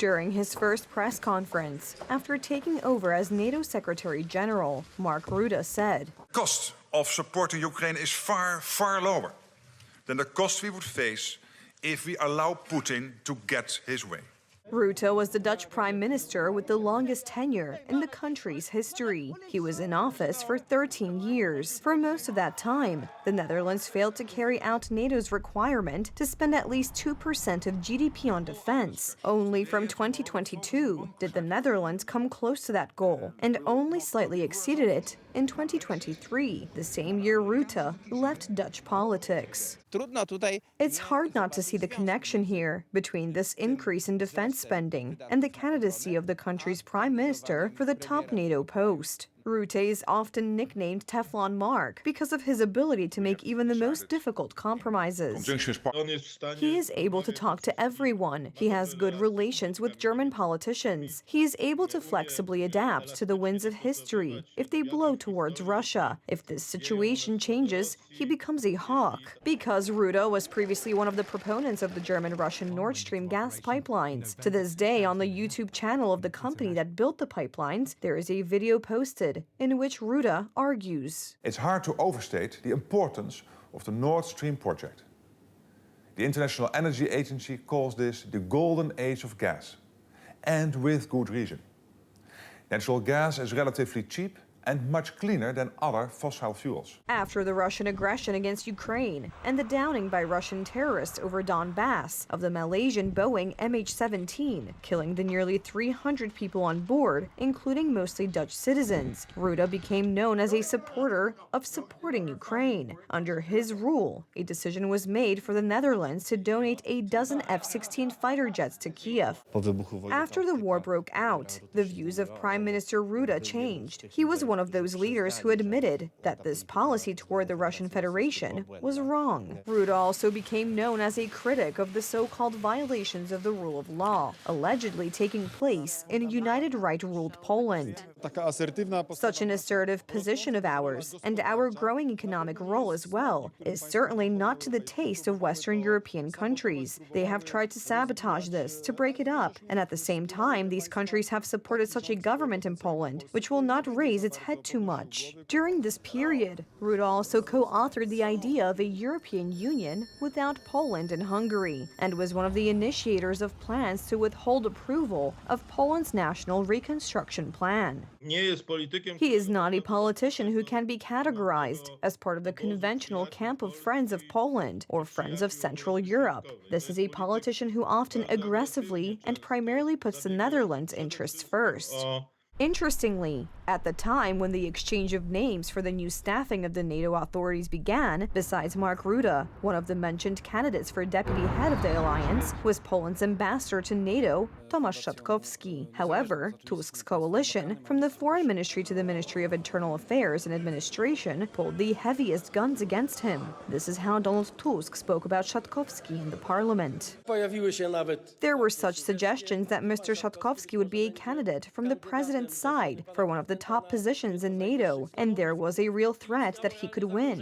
During his first press conference, after taking over as NATO Secretary General, Mark Rutte said, "Cost of supporting Ukraine is far, far lower than the cost we would face if we allow Putin to get his way." Rutte was the Dutch prime minister with the longest tenure in the country's history. He was in office for 13 years. For most of that time, the Netherlands failed to carry out NATO's requirement to spend at least 2% of GDP on defense. Only from 2022 did the Netherlands come close to that goal, and only slightly exceeded it in 2023, the same year Rutte left Dutch politics. It's hard not to see the connection here between this increase in defense spending and the candidacy of the country's prime minister for the top NATO post. Rutte is often nicknamed Teflon Mark because of his ability to make even the most difficult compromises. He is able to talk to everyone. He has good relations with German politicians. He is able to flexibly adapt to the winds of history if they blow towards Russia. If this situation changes, he becomes a hawk. Because Rutte was previously one of the proponents of the German-Russian Nord Stream gas pipelines. To this day, on the YouTube channel of the company that built the pipelines, there is a video posted in which Rutte argues. It's hard to overstate the importance of the Nord Stream project. The International Energy Agency calls this the golden age of gas, and with good reason. Natural gas is relatively cheap and much cleaner than other fossil fuels. After the Russian aggression against Ukraine and the downing by Russian terrorists over Donbass of the Malaysian Boeing MH17, killing the nearly 300 people on board, including mostly Dutch citizens, Rutte became known as a supporter of supporting Ukraine. Under his rule, a decision was made for the Netherlands to donate a dozen F-16 fighter jets to Kiev. After the war broke out, the views of Prime Minister Rutte changed. He was one of those leaders who admitted that this policy toward the Russian Federation was wrong. Rutte also became known as a critic of the so-called violations of the rule of law, allegedly taking place in United Right-ruled Poland. Such an assertive position of ours, and our growing economic role as well, is certainly not to the taste of Western European countries. They have tried to sabotage this, to break it up, and at the same time, these countries have supported such a government in Poland, which will not raise its head too much. During this period, Rutte also co-authored the idea of a European Union without Poland and Hungary, and was one of the initiators of plans to withhold approval of Poland's national reconstruction plan. He is not a politician who can be categorized as part of the conventional camp of Friends of Poland or Friends of Central Europe. This is a politician who often aggressively and primarily puts the Netherlands' interests first. Interestingly, at the time when the exchange of names for the new staffing of the NATO authorities began, besides Mark Rutte, one of the mentioned candidates for deputy head of the alliance was Poland's ambassador to NATO, Tomasz Trzaskowski. However, Tusk's coalition, from the Foreign Ministry to the Ministry of Internal Affairs and Administration, pulled the heaviest guns against him. This is how Donald Tusk spoke about Trzaskowski in the parliament. There were such suggestions that Mr. Trzaskowski would be a candidate from the president's side for one of the top positions in NATO, and there was a real threat that he could win.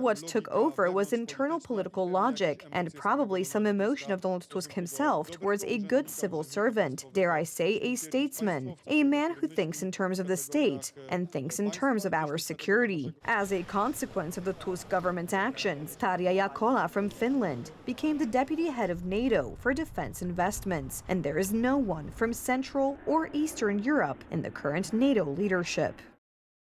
What took over was internal political logic and probably some emotion of Donald Tusk himself towards a good civil servant, dare I say a statesman, a man who thinks in terms of the state and thinks in terms of our security. As a consequence of the Tusk government's actions, Tarja Jakola from Finland became the deputy head of NATO for defense investments, and there is no one from Central or Eastern Europe in the current NATO leadership.